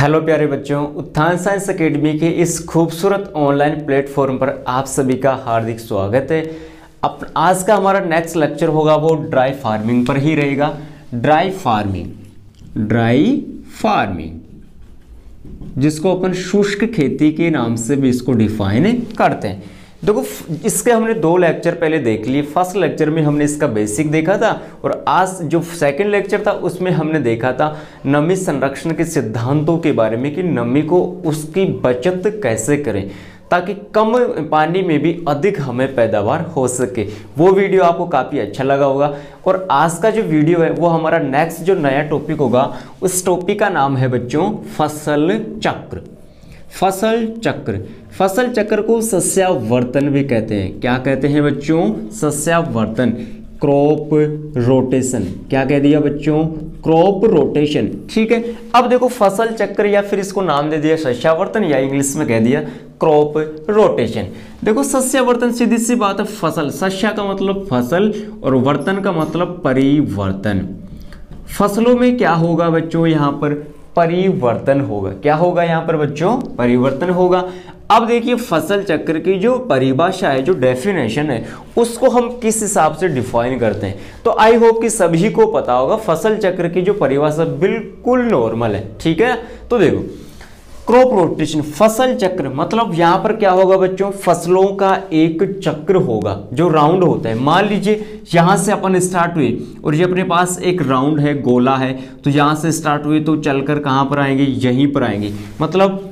Hello प्यारे बच्चों, उत्थान साइंस एकेडमी के इस खूबसूरत ऑनलाइन प्लेटफॉर्म पर आप सभी का हार्दिक स्वागत है। आज का हमारा नेक्स्ट लेक्चर होगा वो ड्राई फार्मिंग पर ही रहेगा। ड्राई फार्मिंग जिसको अपन शुष्क खेती के नाम से भी इसको डिफाइन करते हैं। देखो, इसके हमने दो लेक्चर पहले देख लिए। फर्स्ट लेक्चर में हमने इसका बेसिक देखा था और आज जो सेकंड लेक्चर था उसमें हमने देखा था नमी संरक्षण के सिद्धांतों के बारे में कि नमी को उसकी बचत कैसे करें ताकि कम पानी में भी अधिक हमें पैदावार हो सके। वो वीडियो आपको काफ़ी अच्छा लगा होगा। और आज का जो वीडियो है वो हमारा नेक्स्ट जो नया टॉपिक होगा उस टॉपिक का नाम है बच्चों फसल चक्र। फसल चक्र को सस्यावर्तन भी कहते हैं। क्या कहते हैं बच्चों? सस्यावर्तन, क्रॉप रोटेशन। क्या कह दिया बच्चों? Crop rotation. ठीक है। अब देखो, फसल चक्र या फिर इसको नाम दे दिया सस्यावर्तन या इंग्लिश में कह दिया क्रॉप रोटेशन। देखो, सस्यावर्तन सीधी सी बात है, फसल, सस्या का मतलब फसल और वर्तन का मतलब परिवर्तन। फसलों में क्या होगा बच्चों? यहाँ पर परिवर्तन होगा। क्या होगा यहाँ पर बच्चों? परिवर्तन होगा। अब देखिए, फसल चक्र की जो परिभाषा है, जो डेफिनेशन है, उसको हम किस हिसाब से डिफाइन करते हैं तो आई होप कि सभी को पता होगा। फसल चक्र की जो परिभाषा बिल्कुल नॉर्मल है। ठीक है। तो देखो, क्रॉप रोटेशन, फसल चक्र मतलब यहाँ पर क्या होगा बच्चों? फसलों का एक चक्र होगा जो राउंड होता है। मान लीजिए यहाँ से अपन स्टार्ट हुए और ये अपने पास एक राउंड है, गोला है, तो यहाँ से स्टार्ट हुए तो चलकर कहाँ पर आएंगे? यहीं पर आएंगे। मतलब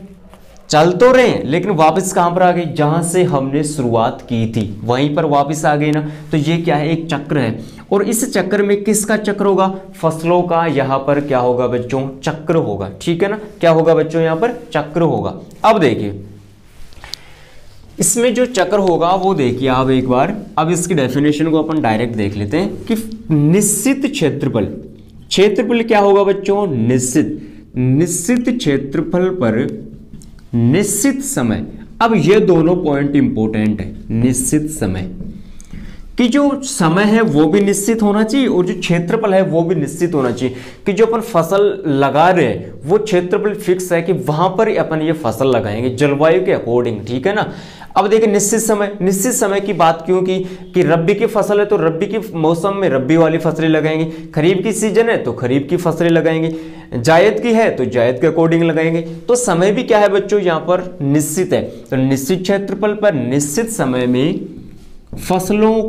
चल तो रहे हैं लेकिन वापस कहाँ पर आ गए? जहाँ से हमने शुरुआत की थी वहीं पर वापस आ गए ना। तो ये क्या है? एक चक्र है। और इस चक्र में किसका चक्र होगा? फसलों का यहाँ पर क्या होगा बच्चों? चक्र होगा। ठीक है ना। क्या होगा बच्चों? यहाँ पर चक्र होगा। अब देखिए, इसमें जो चक्र होगा वो देखिए आप एक बार। अब इसकी डेफिनेशन को अपन डायरेक्ट देख लेते हैं कि निश्चित क्षेत्रफल क्या होगा बच्चों? निश्चित क्षेत्रफल पर निश्चित समय। अब ये दोनों पॉइंट इंपॉर्टेंट है। निश्चित समय कि जो समय है वो भी निश्चित होना चाहिए और जो क्षेत्रफल है वो भी निश्चित होना चाहिए कि जो अपन फसल लगा रहे हैं वो क्षेत्रफल फिक्स है कि वहां पर अपन ये फसल लगाएंगे जलवायु के अकॉर्डिंग। ठीक है ना। अब देखिए, निश्चित समय की बात क्यों की कि रब्बी की फसल है तो रब्बी के मौसम में रब्बी वाली फसलें लगाएंगे, खरीफ की सीजन है तो खरीफ की फसलें लगाएंगे, जायद की है तो जायद के अकॉर्डिंग लगाएंगे। तो समय भी क्या है बच्चों? यहाँ पर निश्चित है। तो निश्चित क्षेत्रफल पर निश्चित समय में फसलों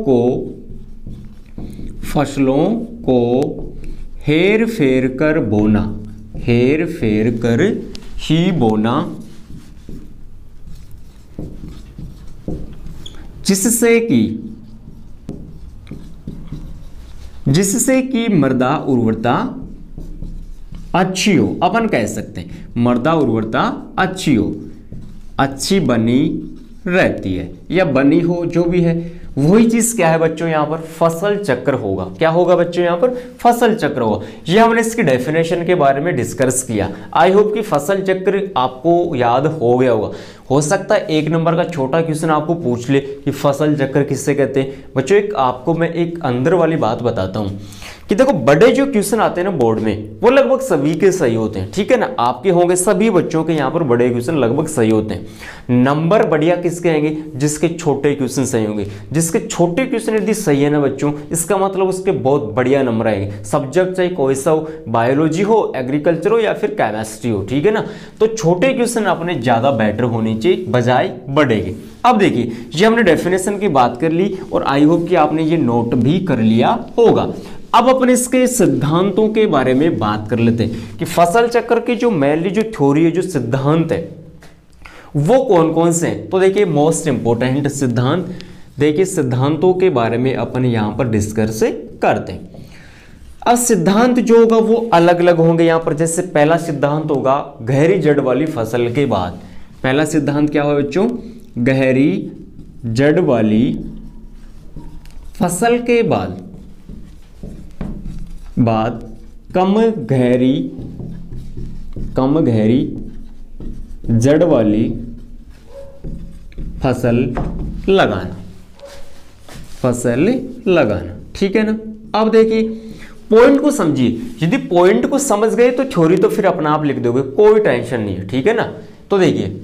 को हेर फेर कर ही बोना, जिससे कि मृदा उर्वरता अच्छी हो। अपन कह सकते हैं मृदा उर्वरता अच्छी हो, अच्छी बनी रहती है या बनी हो, जो भी है वही चीज क्या है बच्चों? यहाँ पर फसल चक्र होगा। क्या होगा बच्चों? यहाँ पर फसल चक्र होगा। ये हमने इसकी डेफिनेशन के बारे में डिस्कस किया। आई होप कि फसल चक्र आपको याद हो गया होगा। हो सकता है एक नंबर का छोटा क्वेश्चन आपको पूछ ले कि फसल चक्र किससे कहते हैं। बच्चों, आपको मैं एक अंदर वाली बात बताता हूँ कि देखो, बड़े जो क्वेश्चन आते हैं ना बोर्ड में वो लगभग सभी के सही होते हैं। ठीक है ना। आपके होंगे, सभी बच्चों के यहाँ पर बड़े क्वेश्चन लगभग सही होते हैं। नंबर बढ़िया किसके आएंगे? जिसके छोटे क्वेश्चन सही होंगे। जिसके छोटे क्वेश्चन यदि सही है ना बच्चों, इसका मतलब उसके बहुत बढ़िया नंबर आएंगे। सब्जेक्ट चाहे कोई सा हो, बायोलॉजी हो, एग्रीकल्चर हो या फिर केमिस्ट्री हो। ठीक है ना। तो छोटे क्वेश्चन अपने ज्यादा बेटर होने चाहिए बजाय बड़े के। अब देखिए, ये हमने डेफिनेशन की बात कर ली और आई होप कि आपने ये नोट भी कर लिया होगा। अब अपन इसके सिद्धांतों के बारे में बात कर लेते हैं कि फसल चक्र की जो मेनली जो थ्योरी है, जो सिद्धांत है, वो कौन कौन से हैं। तो देखिए, मोस्ट इंपोर्टेंट सिद्धांत, देखिए सिद्धांतों के बारे में अपन यहां पर डिस्कस करते हैं। अब सिद्धांत जो होगा वो अलग अलग होंगे यहाँ पर। जैसे पहला सिद्धांत होगा गहरी जड़ वाली फसल के बाद। पहला सिद्धांत क्या होगा बच्चों? गहरी जड़ वाली फसल के बाद कम गहरी जड़ वाली फसल लगाना। ठीक है ना। अब देखिए, पॉइंट को समझिए, यदि पॉइंट को समझ गए तो थ्योरी तो फिर अपना आप लिख दोगे, कोई टेंशन नहीं है, ठीक है ना। तो देखिए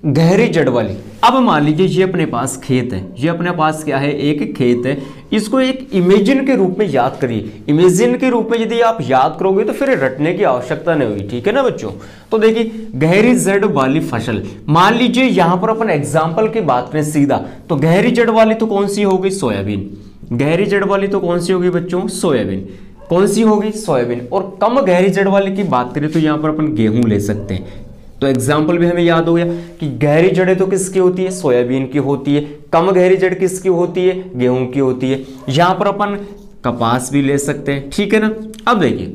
गहरी जड़ वाली, अब मान लीजिए ये अपने पास खेत है, ये अपने पास क्या है, एक खेत है, इसको एक इमेजिन के रूप में याद करिए। इमेजिन के रूप में यदि आप याद करोगे तो फिर रटने की आवश्यकता नहीं होगी, ठीक है ना बच्चों। तो देखिए गहरी जड़ वाली फसल, मान लीजिए यहां पर अपन एग्जाम्पल की बात करें सीधा, तो गहरी जड़ वाली तो कौन सी होगी, सोयाबीन। गहरी जड़ वाली तो कौन सी होगी बच्चों, सोयाबीन। कौन सी होगी, सोयाबीन। और कम गहरी जड़ वाली की बात करें तो यहां पर अपन गेहूं ले सकते हैं। तो एग्जाम्पल भी हमें याद हो गया कि गहरी जड़ें तो किसकी होती है, सोयाबीन की होती है। कम गहरी जड़ किसकी होती है, गेहूं की होती है। यहां पर अपन कपास भी ले सकते हैं, ठीक है ना। अब देखिए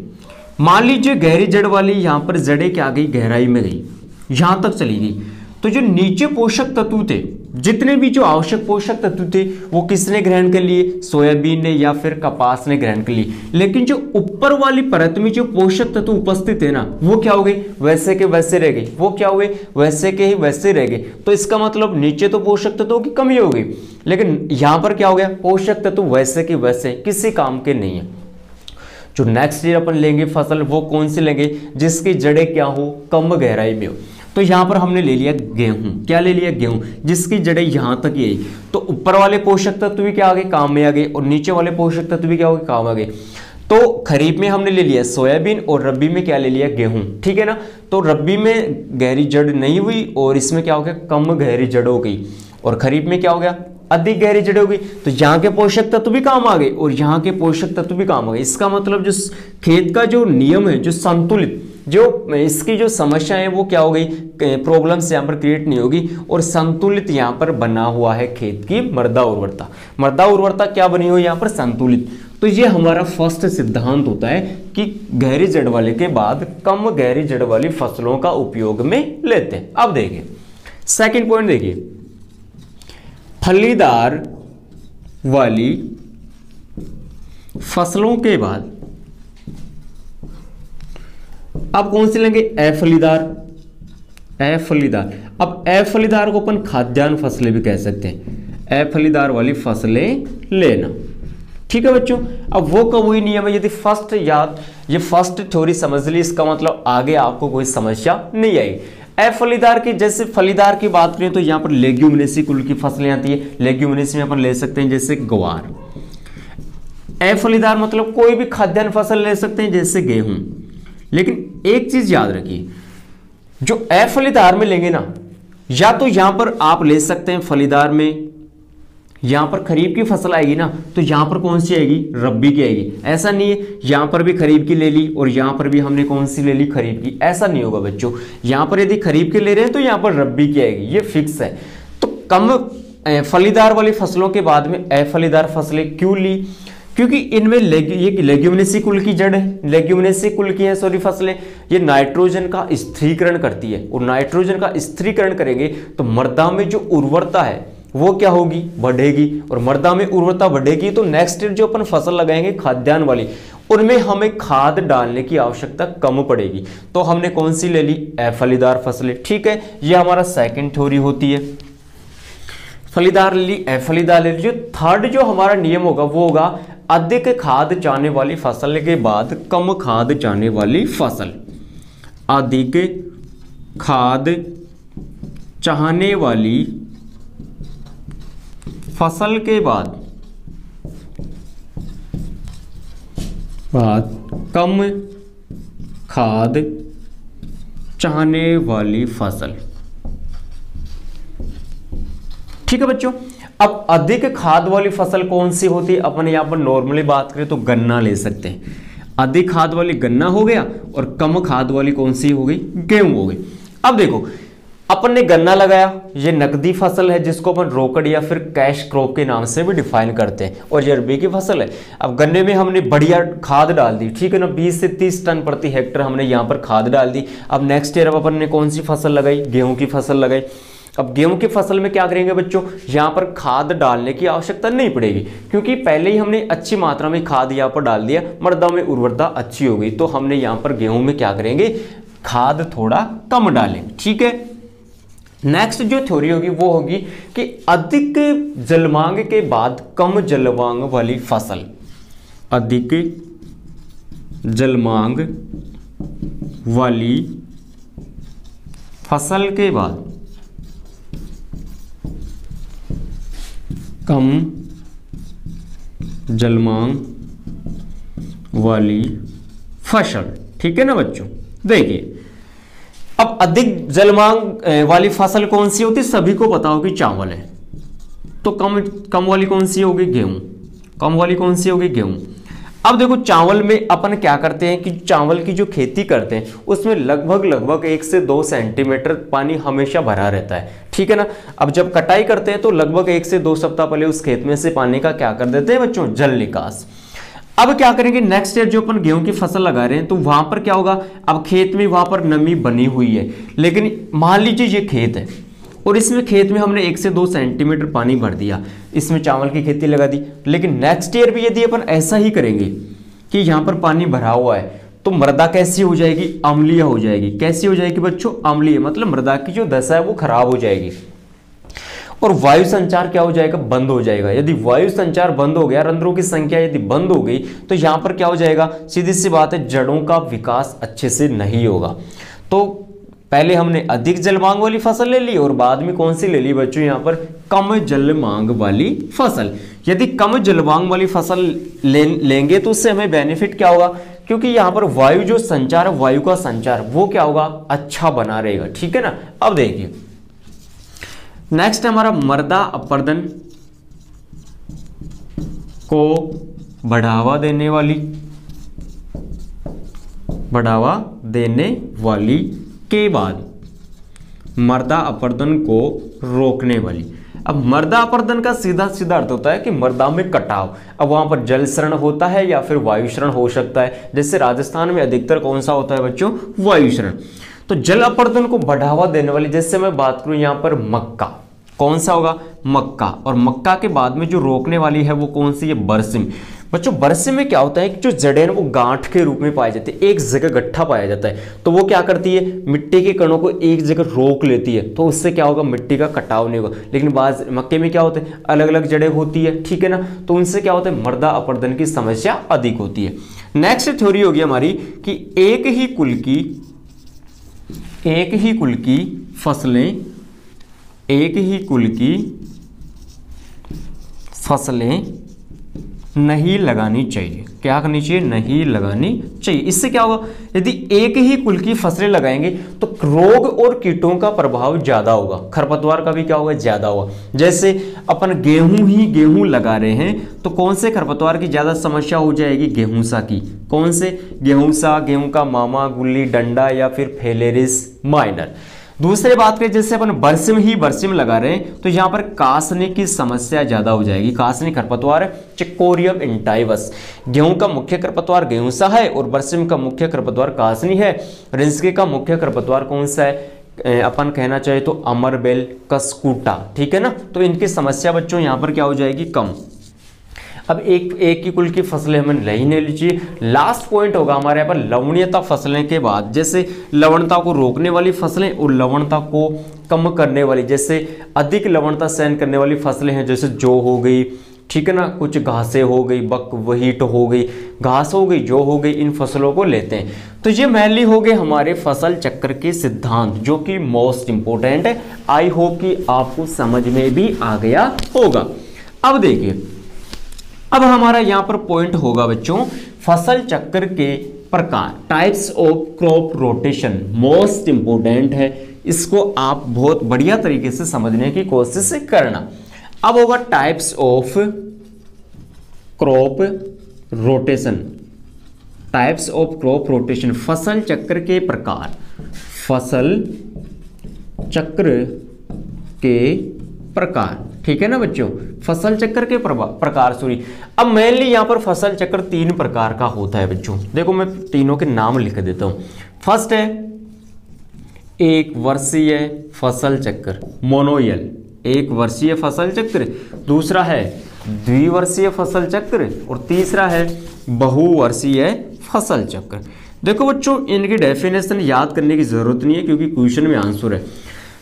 मान लीजिए गहरी जड़ वाली यहां पर जड़ें क्या गई, गहराई में गई, यहां तक चली गई, तो जो नीचे पोषक तत्व थे, जितने भी जो आवश्यक पोषक तत्व थे वो किसने ग्रहण कर लिए, सोयाबीन ने या फिर कपास ने ग्रहण कर लिए। लेकिन जो ऊपर वाली परत में जो पोषक तत्व उपस्थित है ना, वो क्या हो गई, वैसे के वैसे रह गई। वो क्या हुए, वैसे के ही वैसे रह गए। तो इसका मतलब नीचे तो पोषक तत्वों की कमी हो गई, लेकिन यहां पर क्या हो गया, पोषक तत्व वैसे के वैसे किसी काम के नहीं है। जो नेक्स्ट ईयर अपन लेंगे फसल, वो कौन सी लेंगे, जिसकी जड़ें क्या हो, कम गहराई में हो। तो यहां पर हमने ले लिया गेहूं, क्या ले लिया, गेहूं, जिसकी जड़ें यहां तक ही आई। तो ऊपर वाले पोषक तत्व भी क्या आ गए, काम में आ गए, और नीचे वाले पोषक तत्व भी क्या हो गए, काम आ गए। तो खरीफ में हमने ले लिया सोयाबीन और रबी में क्या ले लिया, गेहूं, ठीक है ना। तो रबी में गहरी जड़ नहीं हुई और इसमें क्या हो गया, कम गहरी जड़ हो गई। और खरीफ में क्या हो गया, अधिक गहरी जड़ हो गई। तो यहाँ के पोषक तत्व भी काम आ गए और यहाँ के पोषक तत्व भी काम आ गए। इसका मतलब जो खेत का जो नियम है, जो संतुलित, जो इसकी जो समस्या है वो क्या हो गई, प्रॉब्लम्स यहाँ पर क्रिएट नहीं होगी और संतुलित यहाँ पर बना हुआ है खेत की मृदा उर्वरता। मृदा उर्वरता क्या बनी हुई यहाँ पर, संतुलित। तो ये हमारा फर्स्ट सिद्धांत होता है कि गहरी जड़ वाले के बाद कम गहरी जड़ वाली फसलों का उपयोग में लेते हैं। अब देखिए सेकंड पॉइंट, देखिए फलीदार वाली फसलों के बाद अब कौन सी लेंगे, अफलीदार। अफलीदार, अब अफलीदार को अपन खाद्यान्न फसलें भी कह सकते हैं। अफलीदार वाली फसलें लेना, ठीक है बच्चों। अब वो कब हुई नियम है, यदि फर्स्ट याद, ये फर्स्ट थ्योरी समझ ली, इसका मतलब आगे आपको कोई समस्या नहीं आएगी। अफलीदार की, जैसे फलीदार की बात करें तो यहाँ पर लेग्यूमिनेसी कुल की फसलें आती है। लेग्यूमिनेसी में अपन ले सकते हैं जैसे ग्वार। अफलीदार मतलब कोई भी खाद्यान्न फसल ले सकते हैं जैसे गेहूं। लेकिन एक चीज याद रखिए, जो अफलीदार में लेंगे ना, या तो यहां पर आप ले सकते हैं फलीदार में, यहां पर खरीफ की फसल आएगी ना, तो यहां पर कौन सी आएगी, रब्बी की आएगी। ऐसा नहीं है यहां पर भी खरीफ की ले ली और यहां पर भी हमने कौन सी ले ली, खरीफ की। ऐसा नहीं होगा बच्चों, यहां पर यदि खरीफ की ले रहे हैं तो यहां पर रब्बी की आएगी, ये फिक्स है। तो कम फलीदार वाली फसलों के बाद में अफलीदार फसलें क्यों ली, क्योंकि इनमें ये लेग्यूमिनेसी कुल की जड़ है, लेग्यूमिनेसी कुल की है सॉरी फसलें, ये नाइट्रोजन का स्थिरीकरण करती है और नाइट्रोजन का स्थिरीकरण करेंगे तो मृदा में जो उर्वरता है वो क्या होगी, बढ़ेगी। और मृदा में उर्वरता बढ़ेगी तो नेक्स्ट ईयर जो अपन फसल लगाएंगे खाद्यान्न वाली, उनमें हमें खाद डालने की आवश्यकता कम पड़ेगी। तो हमने कौन सी ले ली, अफलीदार फसलें, ठीक है। ये हमारा सेकंड थ्योरी होती है, फलीदार ले ली, अफलीदार ले ली। जो थर्ड जो हमारा नियम होगा वो होगा अधिक खाद चाहने वाली फसल के बाद कम खाद चाहने वाली फसल। अधिक खाद चाहने वाली फसल के बाद कम खाद चाहने वाली फसल, ठीक है बच्चों। अब अधिक खाद वाली फसल कौन सी होती है, अपन यहां पर नॉर्मली बात करें तो गन्ना ले सकते हैं। अधिक खाद वाली गन्ना हो गया और कम खाद वाली कौन सी हो गई, गेहूं हो गई। अब देखो अपन ने गन्ना लगाया, ये नकदी फसल है जिसको अपन रोकड़ या फिर कैश क्रॉप के नाम से भी डिफाइन करते हैं, और ये रबी की फसल है। अब गन्ने में हमने बढ़िया खाद डाल दी, ठीक है ना, 20 से 30 टन प्रति हेक्टेयर हमने यहाँ पर खाद डाल दी। अब नेक्स्ट ईयर अब अपन ने कौन सी फसल लगाई, गेहूं की फसल लगाई। अब गेहूं की फसल में क्या करेंगे बच्चों, यहाँ पर खाद डालने की आवश्यकता नहीं पड़ेगी क्योंकि पहले ही हमने अच्छी मात्रा में खाद यहाँ पर डाल दिया, मृदा में उर्वरता अच्छी हो गई। तो हमने यहाँ पर गेहूं में क्या करेंगे, खाद थोड़ा कम डालें, ठीक है। नेक्स्ट जो थ्योरी होगी वो होगी कि अधिक जलमांग के बाद कम जलमांग वाली फसल, अधिक जलमांग वाली फसल के बाद कम जलमांग वाली फसल। ठीक है ना बच्चों, देखिए अब अधिक जलमांग वाली फसल कौन सी होती है, सभी को पता होगी चावल है। तो कम वाली कौन सी होगी, गेहूं। कम वाली कौन सी होगी, गेहूं। अब देखो चावल में अपन क्या करते हैं कि चावल की जो खेती करते हैं उसमें लगभग 1 से 2 सेंटीमीटर पानी हमेशा भरा रहता है। ठीक है ना। अब जब कटाई करते हैं तो लगभग 1 से 2 सप्ताह पहले उस खेत में से पानी का क्या कर देते हैं बच्चों, जल निकास। अब क्या करेंगे, नेक्स्ट ईयर जो अपन गेहूं की फसल लगा रहे हैं तो वहां पर क्या होगा, अब खेत में वहां पर नमी बनी हुई है, लेकिन मान लीजिए ये खेत है और इसमें खेत में हमने 1 से 2 सेंटीमीटर पानी भर दिया, इसमें चावल की खेती लगा दी। लेकिन नेक्स्ट ईयर भी यदि अपन ऐसा ही करेंगे कि यहाँ पर पानी भरा हुआ है तो मृदा कैसी हो जाएगी, अम्लीय हो जाएगी। कैसी हो जाएगी बच्चों, अम्लीय, मतलब मृदा की जो दशा है वो खराब हो जाएगी और वायु संचार क्या हो जाएगा, बंद हो जाएगा। यदि वायु संचार बंद हो गया, रंध्रों की संख्या यदि बंद हो गई तो यहां पर क्या हो जाएगा, सीधी सी बात है, जड़ों का विकास अच्छे से नहीं होगा। तो पहले हमने अधिक जल मांग वाली फसल ले ली और बाद में कौन सी ले ली बच्चों, यहां पर कम जल मांग वाली फसल। यदि कम जल मांग वाली फसल लेंगे तो उससे हमें बेनिफिट क्या होगा, क्योंकि यहां पर वायु जो संचार है, वायु का संचार वो क्या होगा, अच्छा बना रहेगा। ठीक है ना। अब देखिए नेक्स्ट हमारा मृदा अपरदन को बढ़ावा देने वाली के बाद मृदा अपरदन को रोकने वाली। अब मृदा अपरदन का सीधा सीधा अर्थ होता है कि मृदा में कटाव। अब वहां पर जल शरण होता है या फिर वायु शरण हो सकता है। जैसे राजस्थान में अधिकतर कौन सा होता है बच्चों, वायु शरण। तो जल अपरदन को बढ़ावा देने वाली, जैसे मैं बात करूं यहां पर मक्का, कौन सा होगा, मक्का। और मक्का के बाद में जो रोकने वाली है वो कौन सी है, बरसिम। बच्चों बरसिम में क्या होता है कि जो जड़ें वो गांठ के रूप में पाए जाते हैं, एक जगह गट्ठा पाया जाता है, तो वो क्या करती है, मिट्टी के कणों को एक जगह रोक लेती है, तो उससे क्या होगा, मिट्टी का कटाव नहीं होगा। लेकिन बाज मक्के में क्या होते हैं, अलग अलग जड़ें होती है। ठीक है ना। तो उनसे क्या होता है, मृदा अपरदन की समस्या अधिक होती है। नेक्स्ट थ्योरी होगी हमारी कि एक ही कुल की फसलें नहीं लगानी चाहिए। क्या करनी चाहिए, नहीं लगानी चाहिए। इससे क्या होगा, यदि एक ही कुल की फसलें लगाएंगे तो रोग और कीटों का प्रभाव ज्यादा होगा, खरपतवार का भी क्या होगा, ज्यादा होगा। जैसे अपन गेहूं लगा रहे हैं तो कौन से खरपतवार की ज्यादा समस्या हो जाएगी, गेहूंसा की। कौन से, गेहूंसा, गेहूं का मामा, गुल्ली डंडा या फिर फेलेरिस माइनर। दूसरी बात करें, जैसे अपन बरसिम लगा रहे हैं तो यहां पर कासनी की समस्या ज्यादा हो जाएगी। कासनी खरपतवार चिकोरियम इंटाइवस। गेहूं का मुख्य खरपतवार गेहूंसा है और बरसिम का मुख्य खरपतवार कासनी है। रिंसके का मुख्य खरपतवार कौन सा है, अपन कहना चाहे तो अमरबेल कस्कूटा। ठीक है ना। तो इनकी समस्या बच्चों यहां पर क्या हो जाएगी, कम। अब एक ही कुल की फसलें हमें नहीं लीजिए। लास्ट पॉइंट होगा हमारे यहाँ पर लवणीयता फसलें के बाद, जैसे लवणता को रोकने वाली फसलें और लवणता को कम करने वाली, जैसे अधिक लवणता सहन करने वाली फसलें हैं, जैसे जौ हो गई। ठीक है ना। कुछ घासें हो गई, बकव्हीट हो गई, घास हो गई, जौ हो गई, इन फसलों को लेते हैं। तो ये मेनली हो गए हमारे फसल चक्र के सिद्धांत, जो कि मोस्ट इंपोर्टेंट है। आई होप कि आपको समझ में भी आ गया होगा। अब देखिए, अब हमारा यहां पर पॉइंट होगा बच्चों फसल चक्र के प्रकार, types of crop rotation. Most important है, इसको आप बहुत बढ़िया तरीके से समझने की कोशिश करना। अब होगा types of crop rotation. Types of crop rotation, फसल चक्र के प्रकार, फसल चक्र के प्रकार। ठीक है ना बच्चों, फसल चक्र के प्रकार सॉरी। अब मेनली यहां पर फसल चक्र 3 प्रकार का होता है बच्चों। देखो मैं तीनों के नाम लिख देता हूं। फर्स्ट है एक वर्षीय फसल चक्र, मोनोयल, एक वर्षीय फसल चक्र। दूसरा है द्विवर्षीय फसल चक्र और तीसरा है बहुवर्षीय फसल चक्र। देखो बच्चों, इनकी डेफिनेशन याद करने की जरूरत नहीं है क्योंकि क्वेश्चन में आंसर है।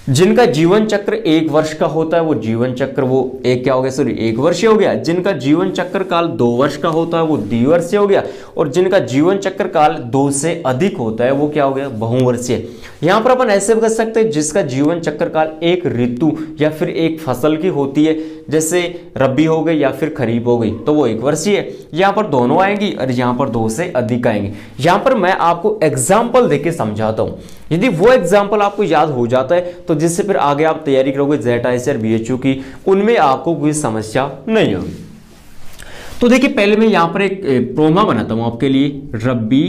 जिनका जीवन चक्र 1 वर्ष का होता है वो जीवन चक्र वो एक क्या हो गया, सॉरी 1 वर्षीय हो गया। जिनका जीवन चक्र काल 2 वर्ष का होता है वो द्विवर्षीय हो गया। और जिनका जीवन चक्र काल 2 से अधिक होता है वो क्या हो गया, बहुवर्षीय। यहां पर अपन ऐसे कर सकते हैं जिसका जीवन चक्र काल एक ऋतु या फिर एक फसल की होती है, जैसे रबी हो गई या फिर खरीफ हो गई, तो वो 1 वर्षीय है। यहाँ पर दोनों आएंगी और यहाँ पर 2 से अधिक आएंगे। यहाँ पर मैं आपको एग्जाम्पल देके समझाता हूँ, यदि वो एग्जाम्पल आपको याद हो जाता है तो जिससे फिर आगे आप तैयारी करोगे ZIC और BHU की, उनमें आपको कोई समस्या नहीं होगी। तो देखिए पहले मैं यहाँ पर एक प्रोमा बनाता हूँ आपके लिए, रबी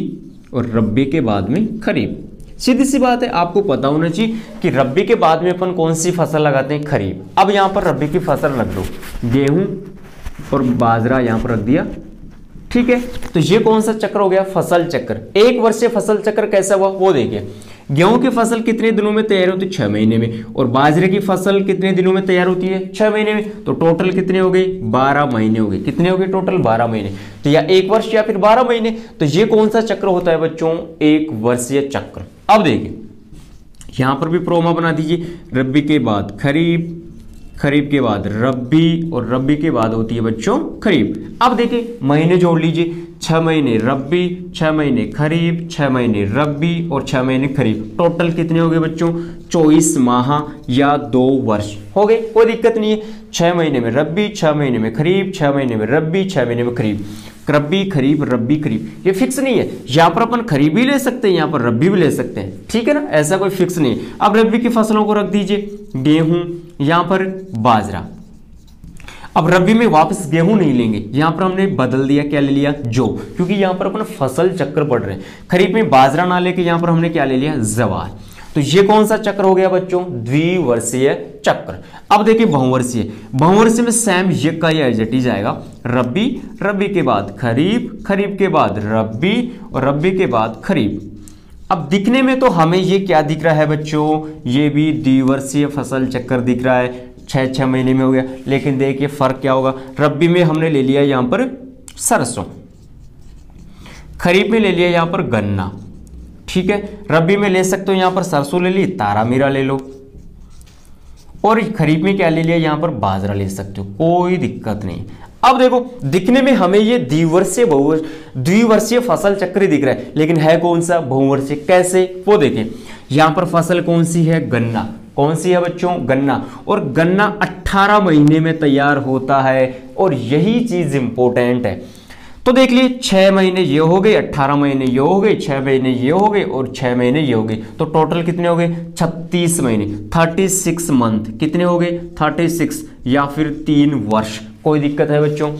और रबी के बाद में खरीफ। सीधी सी बात है, आपको पता होना चाहिए कि रबी के बाद में अपन कौन सी फसल लगाते हैं, खरीफ। अब यहाँ पर रबी की फसल रख दो, गेहूं और बाजरा यहाँ पर रख दिया, ठीक है। तो ये कौन सा चक्र हो गया, फसल चक्र। 1 वर्षीय फसल चक्र कैसा हुआ वो देखिए। गेहूं की फसल कितने दिनों में तैयार होती है, 6 महीने में। और बाजरे की फसल कितने दिनों में तैयार होती है, 6 महीने में। तो टोटल कितने हो गए, 12 महीने हो गए। कितने हो गए टोटल, 12 महीने। तो या 1 वर्ष या फिर 12 महीने। तो ये कौन सा चक्र होता है बच्चों, 1 वर्षीय चक्र। अब देखिए यहां पर भी प्रोमा बना दीजिए, रबी के बाद खरीफ, खरीफ के बाद रबी और रबी के बाद होती है बच्चों खरीफ। अब देखिए महीने जोड़ लीजिए, 6 महीने रबी, 6 महीने खरीफ, 6 महीने रबी और 6 महीने खरीफ। टोटल कितने हो गए बच्चों, 24 माह या 2 वर्ष हो गए। कोई दिक्कत नहीं है, 6 महीने में रबी, 6 महीने में खरीफ, 6 महीने में रबी, 6 महीने में खरीफ। रबी खरीफ रबी खरीफ ये फिक्स नहीं है, यहाँ पर अपन खरीफ भी ले सकते हैं, यहाँ पर रबी भी ले सकते हैं, ठीक है ना, ऐसा कोई फिक्स नहीं है। अब रबी की फसलों को रख दीजिए, गेहूं, यहाँ पर बाजरा। अब रबी में वापस गेहूं नहीं लेंगे, यहां पर हमने बदल दिया, क्या ले लिया, जौ, क्योंकि यहां पर अपन फसल चक्र पढ़ रहे हैं। खरीफ में बाजरा ना लेके यहां पर हमने क्या ले लिया, जवार। तो ये कौन सा चक्र हो गया बच्चों, द्विवर्षीय चक्र। अब देखिए बहुवर्षीय, बहुवर्षीय में सेम ये का एज इट इज आएगा, रबी, रबी के बाद खरीफ, खरीफ के बाद रबी और रबी के बाद खरीफ। अब दिखने में तो हमें ये क्या दिख रहा है बच्चों, ये भी द्विवर्षीय फसल चक्र दिख रहा है, 6 महीने में हो गया। लेकिन देखिए फर्क क्या होगा, रबी में हमने ले लिया यहां पर सरसों, खरीफ में ले लिया यहां पर गन्ना, ठीक है। रबी में ले सकते हो यहां पर सरसों ले ली, तारा मीरा ले लो, और खरीफ में क्या ले लिया यहां पर बाजरा ले सकते हो, कोई दिक्कत नहीं। अब देखो दिखने में हमें ये द्विवर्षीय फसल चक्र दिख रहा है, लेकिन है कौन सा, बहुवर्षीय। कैसे वो देखें, यहां पर फसल कौन सी है, गन्ना। कौन सी है बच्चों, गन्ना। और गन्ना 18 महीने में तैयार होता है, और यही चीज इंपॉर्टेंट है। तो देख लिए 6 महीने ये हो गए, 18 महीने ये हो गए, 6 महीने ये हो गए और 6 महीने ये हो गए। तो टोटल कितने हो गए, 36 महीने, 36 मंथ। कितने हो गए, 36 या फिर 3 वर्ष। कोई दिक्कत है बच्चों।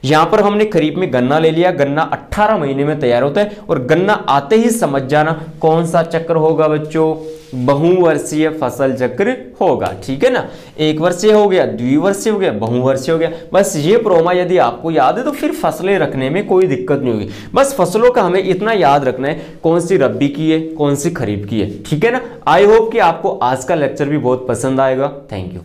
यहां पर हमने खरीफ में गन्ना ले लिया, गन्ना 18 महीने में तैयार होता है, और गन्ना आते ही समझ जाना कौन सा चक्र होगा बच्चों, बहुवर्षीय फसल चक्र होगा, ठीक है ना। 1 वर्षीय हो गया, द्विवर्षीय हो गया, बहुवर्षीय हो गया। बस ये प्रोमा यदि आपको याद है तो फिर फसलें रखने में कोई दिक्कत नहीं होगी। बस फसलों का हमें इतना याद रखना है, कौन सी रबी की है, कौन सी खरीफ की है, ठीक है ना। आई होप कि आपको आज का लेक्चर भी बहुत पसंद आएगा। Thank you.